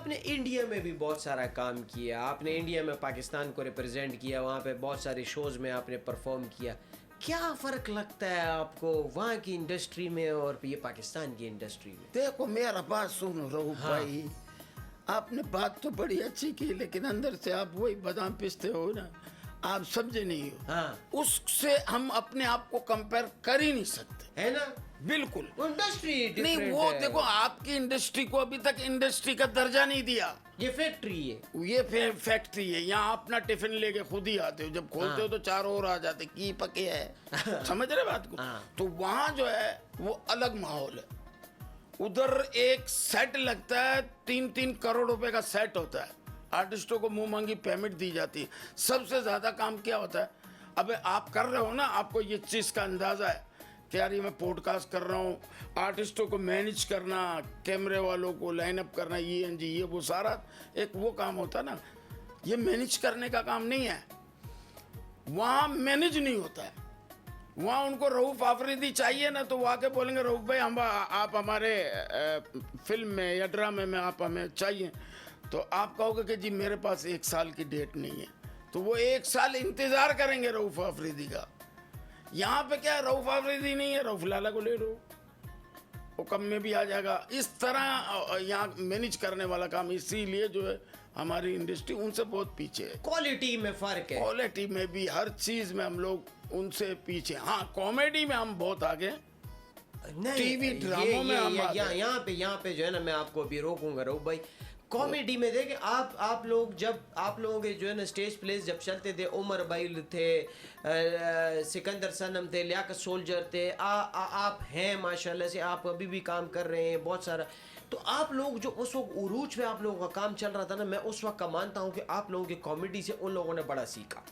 आपने इंडिया में भी बहुत सारा काम किया, आपने इंडिया में पाकिस्तान को रिप्रेजेंट किया, वहाँ पे बहुत सारे शोज़ में आपने परफॉर्म किया। क्या फ़र्क लगता है आपको वहाँ की इंडस्ट्री में और ये पाकिस्तान की इंडस्ट्री में? देखो मेरा बात सुनो रऊफ भाई, आपने बात तो बड़ी अच्छी की, लेकिन अंदर से आप वही बादाम पिसते हो ना, आप समझे नहीं हो। हाँ। उससे हम अपने आप को कंपेयर कर ही नहीं सकते, है ना? बिल्कुल इंडस्ट्री नहीं। वो देखो, आपकी इंडस्ट्री को अभी तक इंडस्ट्री का दर्जा नहीं दिया। ये फैक्ट्री है, ये फैक्ट्री है, यहाँ अपना टिफिन लेके खुद ही आते हो, जब खोलते हो तो चार और आ जाते की पके है। समझ रहे बात को? तो वहाँ जो है वो अलग माहौल है। उधर एक सेट लगता है, 3-3 करोड़ रुपए का सेट होता है, आर्टिस्टों को मुंह मांगी पेमेंट दी जाती है। सबसे ज्यादा काम क्या होता है? अबे आप कर रहे हो ना, आपको ये चीज का अंदाजा है कि यार ये मैं पॉडकास्ट कर रहा हूँ, आर्टिस्टों को मैनेज करना, कैमरे वालों को लाइन अप करना, ये वो सारा एक वो काम होता है ना। ये मैनेज करने का काम नहीं है, वहाँ मैनेज नहीं होता है। वहाँ उनको रऊफ आफरीदी चाहिए ना, तो वो आके बोलेंगे रऊफ भाई हम आप हमारे फिल्म में या ड्रामे में आप हमें चाहिए। तो आप कहोगे कि जी मेरे पास 1 साल की डेट नहीं है, तो वो 1 साल इंतजार करेंगे रऊफ आफरीदी का। यहाँ पे क्या, रऊफ आफरीदी नहीं है, रऊफ लाला को ले लो, वो कम में भी आ जाएगा। इस तरह यहाँ मैनेज करने वाला काम, इसीलिए जो है हमारी इंडस्ट्री उनसे बहुत पीछे है। क्वालिटी में फर्क है, क्वालिटी में भी, हर चीज में हम लोग उनसे पीछे। हाँ, कॉमेडी में हम बहुत आगे, टीवी ड्रामों में हम आगे। यहाँ पे जो है ना, मैं आपको अभी रोकूंगा रऊफ भाई। कॉमेडी में देखें आप लोग, जब आप लोगों के जो है ना स्टेज प्लेस जब चलते थे, उमर भाई थे, सिकंदर सनम थे, लियाकत सोल्जर थे, आप हैं माशाल्लाह से, आप अभी भी काम कर रहे हैं बहुत सारा। तो आप लोग जो उस वक्त उरूज पे आप लोगों का काम चल रहा था ना, मैं उस वक्त का मानता हूँ कि आप लोगों की कॉमेडी से उन लोगों ने बड़ा सीखा।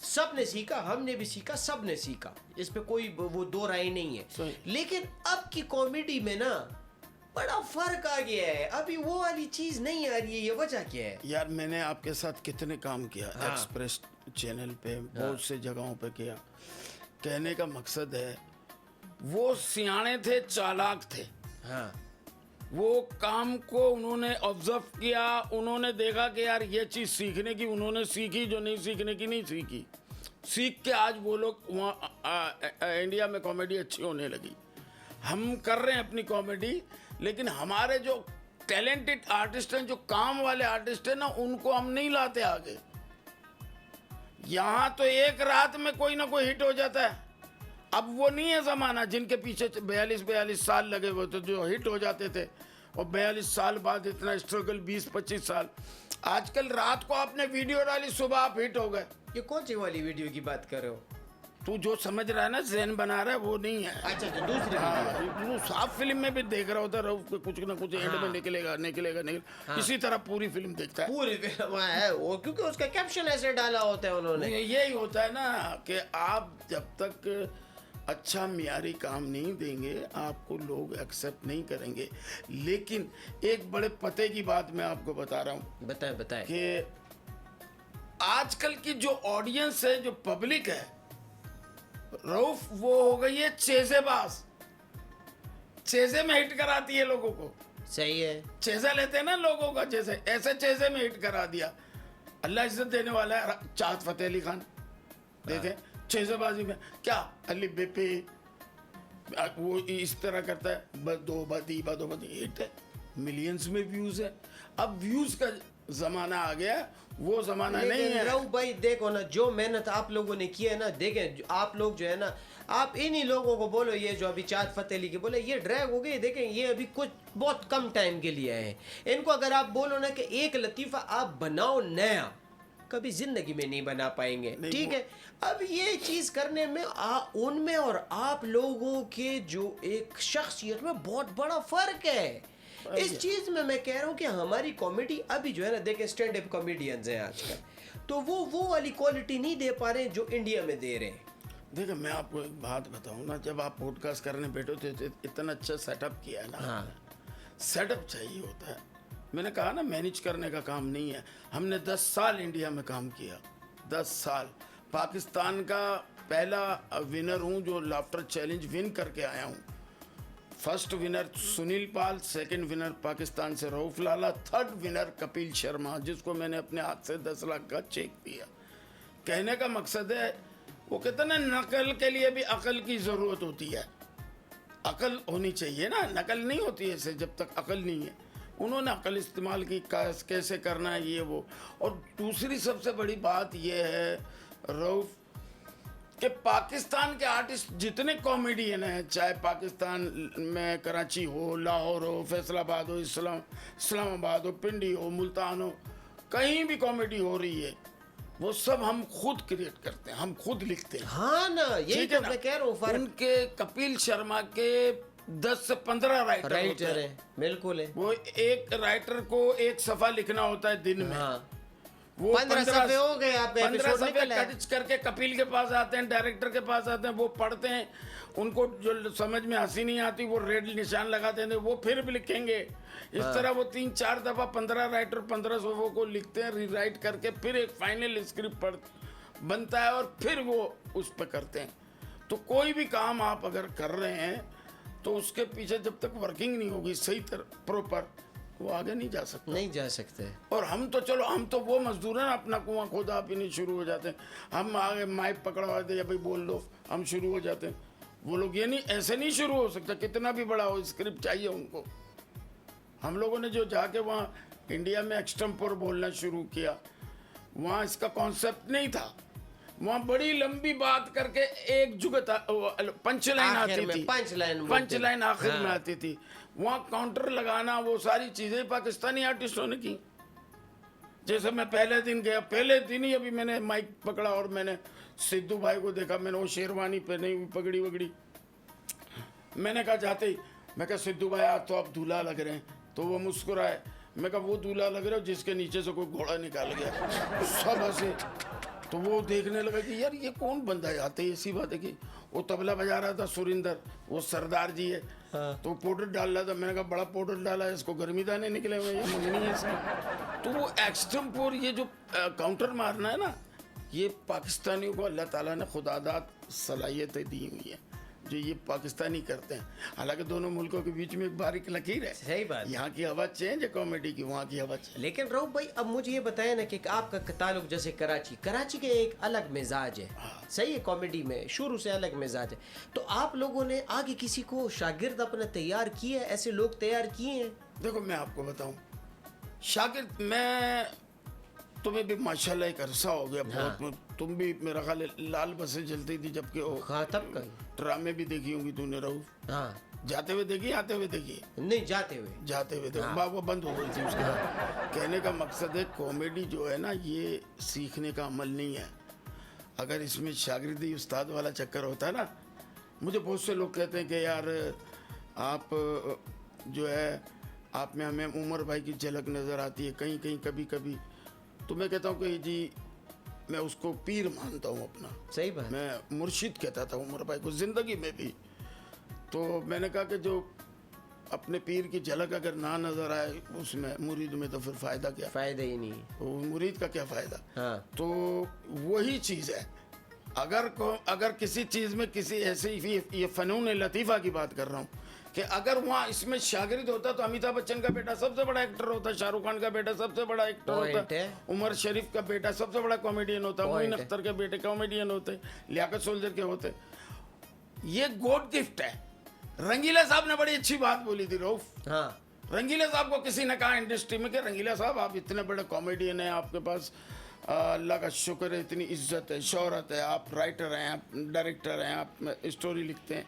सब ने सीखा, हमने भी सीखा, सब ने सीखा, इस पे कोई वो दो राय नहीं है। लेकिन अब की कॉमेडी में ना बड़ा फर्क आ गया है, अभी वो वाली चीज नहीं आ रही है। ये वजह क्या है? यार मैंने आपके साथ कितने काम किया, एक्सप्रेस चैनल पे, बहुत से जगहों पे किया। कहने का मकसद है, वो सियाने थे, चालाक थे। वो काम को उन्होंने ऑब्जर्व किया, उन्होंने देखा कि यार ये चीज़ सीखने की, उन्होंने सीखी, जो नहीं सीखने की नहीं सीखी। सीख के आज वो लोग वहाँ इंडिया में कॉमेडी अच्छी होने लगी। हम कर रहे हैं अपनी कॉमेडी, लेकिन हमारे जो टैलेंटेड आर्टिस्ट हैं, जो काम वाले आर्टिस्ट हैं ना, उनको हम नहीं लाते आगे। यहाँ तो एक रात में कोई ना कोई हिट हो जाता है। अब वो नहीं है ज़माना जिनके पीछे 42 साल लगे हुए थे, जो हिट हो जाते थे, और 42 साल बाद इतना स्ट्रगल, 20-25 साल। आजकल रात को आपने वीडियो डाली, सुबह आप हिट हो गए। ये कौन सी वाली वीडियो की बात कर रहे हो? तू जो समझ रहा है ना, ज़हन बना रहा है, वो नहीं है। अच्छा, तो दूसरी वीडियो। साफ फिल्म में भी देख रहा होता है, कुछ ना कुछ एंड में निकलेगा। इसी तरह पूरी फिल्म देखता है, पूरी फिल्म है वो, क्योंकि उसका कैप्शन ऐसे डाला होता है उन्होंने। यही होता है ना कि आप जब तक अच्छा मियारी काम नहीं देंगे, आपको लोग एक्सेप्ट नहीं करेंगे। लेकिन एक बड़े पते की बात मैं आपको बता रहा हूँ। बताए कि आजकल की जो ऑडियंस है, जो पब्लिक है रऊफ, वो हो गई है चेजेबाज। चेजे में हिट कराती है लोगों को। सही है, चेजा लेते हैं ना लोगों का, जैसे ऐसे चेजे में हिट करा दिया। अल्लाह इज्जत देने वाला है। चाहत फतेह अली खान देखे चेजेबाजी में क्या, अली बेपे वो इस तरह करता है, बदो बदी हिट है, मिलियंस में व्यूज है। अब व्यूज का जमाना आ गया, वो जमाना नहीं है। रऊफ भाई देखो ना, जो मेहनत आप लोगों ने की है ना, देखें आप लोग जो है ना, आप इन्हीं लोगों को बोलो, ये जो अभी चाँद फतेह अली के बोले, ये ड्रैग हो गए। देखें ये अभी कुछ बहुत कम टाइम के लिए है। इनको अगर आप बोलो ना कि एक लतीफ़ा आप बनाओ नया, कभी जिंदगी में नहीं बना पाएंगे। ठीक है, अब ये चीज करने में उनमें और आप लोगों के जो एक शख्सियत में बहुत बड़ा फर्क है। इस चीज में मैं कह रहा हूँ कि हमारी कॉमेडी अभी जो है ना, देखें स्टैंड अप कॉमेडियंस हैं आजकल, तो वो वाली क्वालिटी नहीं दे पा रहे हैं जो इंडिया में दे रहे हैं। देखो मैं आपको एक बात बताऊँ ना, जब आप पॉडकास्ट करने बैठे थे तो इतना अच्छा सेटअप किया है ना। सेटअप चाहिए होता है। मैंने कहा ना, मैनेज करने का काम नहीं है। हमने 10 साल इंडिया में काम किया, 10 साल। पाकिस्तान का पहला विनर हूँ जो लाफ्टर चैलेंज विन करके आया हूँ। फर्स्ट विनर सुनील पाल, सेकंड विनर पाकिस्तान से रऊफ लाला, थर्ड विनर कपिल शर्मा, जिसको मैंने अपने हाथ से 10 लाख का चेक दिया। कहने का मकसद है, वो कहते ना नकल के लिए भी अकल की ज़रूरत होती है, अकल होनी चाहिए ना, नकल नहीं होती है ऐसे जब तक अकल नहीं है। उन्होंने अकल इस्तेमाल की, कैसे करना है ये वो। और दूसरी सबसे बड़ी बात ये है रऊफ कि पाकिस्तान के आर्टिस्ट जितने कॉमेडियन हैं, चाहे पाकिस्तान में कराची हो, लाहौर हो, फैसलाबाद हो, इस्लामाबाद हो, पिंडी हो, मुल्तान हो, कहीं भी कॉमेडी हो रही है, वो सब हम खुद क्रिएट करते हैं, हम खुद लिखते हैं। हाँ ना, यही तो मैं कह रहा हूँ फर्क। उनके कपिल शर्मा के 10 से 15 राइटर है, बिल्कुल है। वो एक राइटर को एक सफा लिखना होता है दिन में। हाँ। वो 15 सफ़े हो गए, आप 15 सफ़े कट करके कपिल के पास आते हैं, डायरेक्टर के पास आते हैं, वो पढ़ते हैं, उनको जो समझ में हंसी नहीं आती वो रेड निशान लगा देते हैं, वो फिर भी लिखेंगे। इस तरह वो 3-4 दफा 15 राइटर 15 सफ़ों को लिखते हैं, रीराइट करके फिर एक फाइनल स्क्रिप्ट बनता है और फिर वो उस पर करते हैं। तो कोई भी काम आप अगर कर रहे हैं तो उसके पीछे जब तक वर्किंग नहीं होगी सही तरह प्रॉपर, वो आगे नहीं जा सकता, नहीं जा सकते। और हम तो चलो, हम तो वो मजदूर हैं, अपना कुआं खोदा आप ही नहीं शुरू हो जाते हैं। हम आगे माइक पकड़वा दे या भाई बोल दो, हम शुरू हो जाते हैं। वो लोग ये नहीं, ऐसे नहीं शुरू हो सकता, कितना भी बड़ा हो स्क्रिप्ट चाहिए उनको। हम लोगों ने जो जाके वहाँ इंडिया में एक्सटेम्पोर बोलना शुरू किया, वहाँ इसका कॉन्सेप्ट नहीं था। वहाँ बड़ी लंबी बात करके एक जुगत पंच लाइन आती थी, पंच लाइन आखिर में आती थी। वहाँ काउंटर लगाना, वो सारी चीजें पाकिस्तानी आर्टिस्टों ने की। जैसे मैं पहले दिन गया, पहले दिन ही अभी मैंने माइक पकड़ा और मैंने सिद्धू भाई को देखा, मैंने वो शेरवानी पहनी हुई, पगड़ी वगड़ी, मैंने कहा जाते ही, मैं कहा सिद्धू भाई आज तो आप दूल्हा लग रहे हैं। तो वो मुस्कुराए, मैं कहा वो दूल्हा लग रहे हो जिसके नीचे से कोई घोड़ा निकाल गया। सब हंसे। तो वो देखने लगा कि यार ये कौन बंदा है, आते ही ऐसी बात है कि वो तबला बजा रहा था सुरिंदर, वो सरदार जी है। हाँ। तो पाउडर डाल रहा था, मैंने कहा बड़ा पाउडर डाला है, इसको गर्मी दाने निकले हुए, ये मंगनी है इसकी। तो वो एक्सटेम्पोर, ये जो काउंटर मारना है ना, ये पाकिस्तानियों को अल्लाह ताला ने खुदादात सलाहियतें दी हुई है जो ये पाकिस्तानी करते हैं। हालांकि दोनों मुल्कों के बीच में एक बारीक लकीर है, सही बात, यहाँ की हवा चेंज है कॉमेडी की, वहाँ की हवा चेंज। लेकिन रऊफ भाई अब मुझे ये बताया ना कि आपका ताल्लुक जैसे कराची के एक अलग मिजाज है। हाँ। सही है, कॉमेडी में शुरू से अलग मिजाज है। तो आप लोगों ने आगे किसी को शागिर्द अपना तैयार किए, ऐसे लोग तैयार किए हैं? देखो मैं आपको बताऊँ, शागिर्द मैं तुम्हें भी माशाल्लाह एक अरसा हो गया बहुत। हाँ। तुम भी मेरा ख्याल लाल बसें चलती थी जबकि हाँ, तब का ड्रामे भी देखी होंगी तूने रऊफ? हाँ। जाते हुए देखी, आते हुए देखी? नहीं, जाते हुए देखी। हाँ। वो बंद हो गई थी उसके बाद। कहने का मकसद है कॉमेडी जो है ना, ये सीखने का अमल नहीं है। अगर इसमें शागिर्दी उस्ताद वाला चक्कर होता है ना, मुझे बहुत से लोग कहते हैं कि यार आप जो है, आप में हमें उमर भाई की झलक नज़र आती है कहीं कहीं, कभी कभी। तो मैं कहता हूँ कि जी मैं उसको पीर मानता हूँ अपना। सही बात। मैं मुर्शिद कहता था उमर भाई को ज़िंदगी में भी। तो मैंने कहा कि जो अपने पीर की झलक अगर ना नज़र आए उसमें, मुरीद में, तो फिर फ़ायदा क्या? फ़ायदा ही नहीं। तो मुरीद का क्या फ़ायदा? हाँ। तो वही चीज़ है। अगर किसी चीज़ में किसी ऐसे, ये फ़नून लतीफ़ा की बात कर रहा हूँ कि अगर वहाँ इसमें शागिर्द होता तो अमिताभ बच्चन का बेटा सबसे बड़ा एक्टर होता, शाहरुख खान का बेटा सबसे बड़ा एक्टर होता, उमर शरीफ का बेटा सबसे बड़ा कॉमेडियन होता, मोइन अख्तर के बेटे कॉमेडियन होते, लियाकत सोल्जर के होते। ये गॉड गिफ्ट है। रंगीला साहब ने बड़ी अच्छी बात बोली थी रऊफ। हाँ। रंगीला साहब को किसी ने कहा इंडस्ट्री में कि रंगीला साहब आप इतने बड़े कॉमेडियन हैं, आपके पास अल्लाह का शुक्र है, इतनी इज्जत है, शोहरत है, आप राइटर हैं, आप डायरेक्टर हैं, आप स्टोरी लिखते हैं,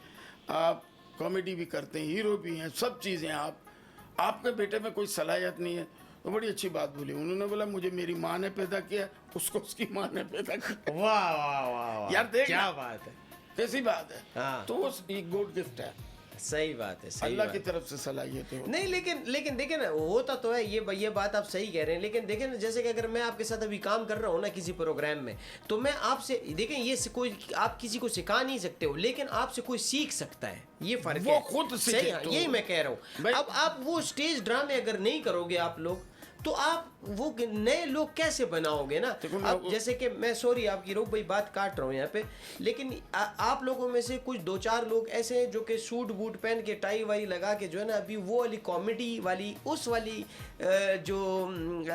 आप कॉमेडी भी करते हैं, हीरो भी हैं, सब चीज़ें आपके बेटे में कोई सलाहियत नहीं है। तो बड़ी अच्छी बात बोली उन्होंने। बोला मुझे मेरी माँ ने पैदा किया, उसको उसकी माँ ने पैदा किया। वाह वाह वाह यार देख क्या बात है, कैसी बात है। हाँ। तो वो एक गॉड गिफ्ट है। सही बात है, सही अल्लाह की तरफ से सलाहियत है। नहीं, लेकिन देखें ना, होता तो है ये बात आप सही कह रहे हैं। लेकिन देखें ना, जैसे कि अगर मैं आपके साथ अभी काम कर रहा हूँ ना किसी प्रोग्राम में, तो मैं आपसे देखें, ये कोई आप किसी को सिखा नहीं सकते हो, लेकिन आपसे कोई सीख सकता है, ये फर्क है। वो खुद सीखे। यही मैं कह रहा हूँ। अब आप वो स्टेज ड्रामे अगर नहीं करोगे आप लोग, तो आप वो नए लोग कैसे बनाओगे ना। अब जैसे कि मैं, सॉरी आपकी रोक भाई बात काट रहा हूँ यहाँ पे, लेकिन आप लोगों में से कुछ 2-4 लोग ऐसे हैं जो कि सूट बूट पहन के टाई वाई लगा के जो है ना अभी वो वाली कॉमेडी वाली उस वाली जो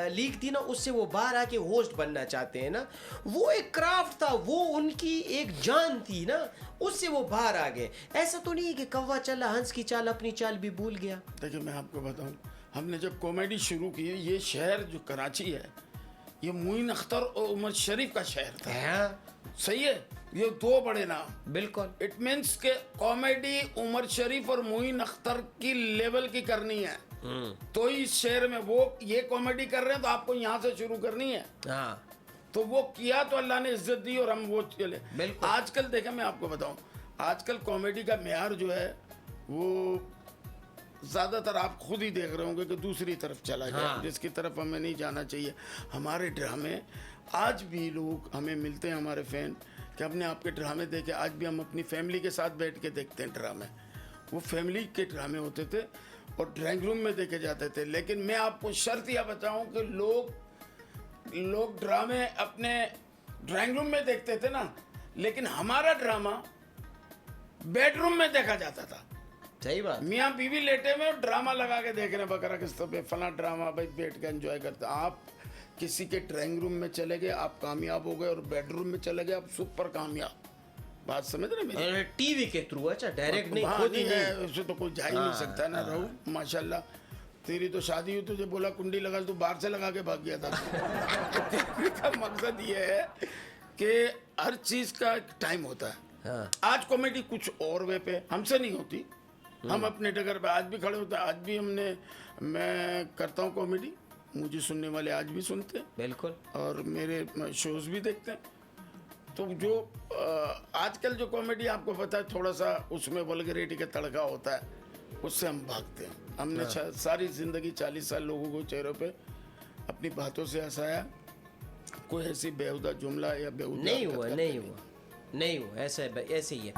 लीग थी ना उससे वो बाहर आके होस्ट बनना चाहते हैं ना। वो एक क्राफ्ट था, वो उनकी एक जान थी ना, उससे वो बाहर आ गए। ऐसा तो नहीं है कि कौवा चला हंस की चाल अपनी चाल भी भूल गया। देखिए मैं आपको बताऊं, हमने जब कॉमेडी शुरू की, ये शहर जो कराची है ये मोइन अख्तर और उमर शरीफ का शहर था। सही है, ये 2 बड़े नाम। बिल्कुल। इट मीन्स के कॉमेडी उमर शरीफ और मोइन अख्तर की लेवल की करनी है तो इस शहर में वो ये कॉमेडी कर रहे हैं तो आपको यहाँ से शुरू करनी है। हाँ, तो वो किया तो अल्लाह ने इज्जत दी और हम वो चले। बिल्कुल। आजकल देखें मैं आपको बताऊं, आजकल कॉमेडी का मेयार जो है वो ज़्यादातर आप खुद ही देख रहे होंगे कि दूसरी तरफ चला गया। हाँ। जिसकी तरफ हमें नहीं जाना चाहिए। हमारे ड्रामे आज भी लोग हमें मिलते हैं, हमारे फैन, कि अपने आपके ड्रामे देखे। आज भी हम अपनी फैमिली के साथ बैठ के देखते हैं ड्रामे। वो फैमिली के ड्रामे होते थे और ड्राइंग रूम में देखे जाते थे। लेकिन मैं आपको शर्त यह बताऊं कि लोग ड्रामे अपने ड्राइंग रूम में देखते थे ना, लेकिन हमारा ड्रामा बेडरूम में देखा जाता था। सही बात। मियाँ बीवी लेटे में ड्रामा लगा के देख रहे हैं बकरा किस्तों पे, फला ड्रामा, भाई बैठ के एंजॉय करते। आप किसी के ड्राइंग रूम में चले गए आप कामयाब हो गए, और बेडरूम में चले गए आप सुपर कामयाब। बात समझ रहे मेरी? टीवी के थ्रू। अच्छा, डायरेक्ट नहीं, हाँ, खुद ही है, नहीं। उससे तो कोई जा ही नहीं सकता ना। रहू माशाल्लाह, तेरी तो शादी हुई, तुझे बोला कुंडी लगा, तो बाहर से लगा के भाग गया था। कहने का मकसद ये है कि हर चीज का एक टाइम होता है। हाँ। आज कॉमेडी कुछ और वे पे हमसे नहीं होती, हम अपने डगर पे आज भी खड़े होते हैं। आज भी मैं करता हूँ कॉमेडी, मुझे सुनने वाले आज भी सुनते हैं। बिल्कुल। और मेरे शोज भी देखते हैं। तो जो आजकल जो कॉमेडी आपको पता है थोड़ा सा उसमें वल्गैरिटी का तड़का होता है, उससे हम भागते हैं। हमने सारी जिंदगी 40 साल लोगों को चेहरों पे अपनी बातों से हंसाया। कोई ऐसी बेहुदा जुमला या बेहुदा नहीं हुआ, ऐसे ही है।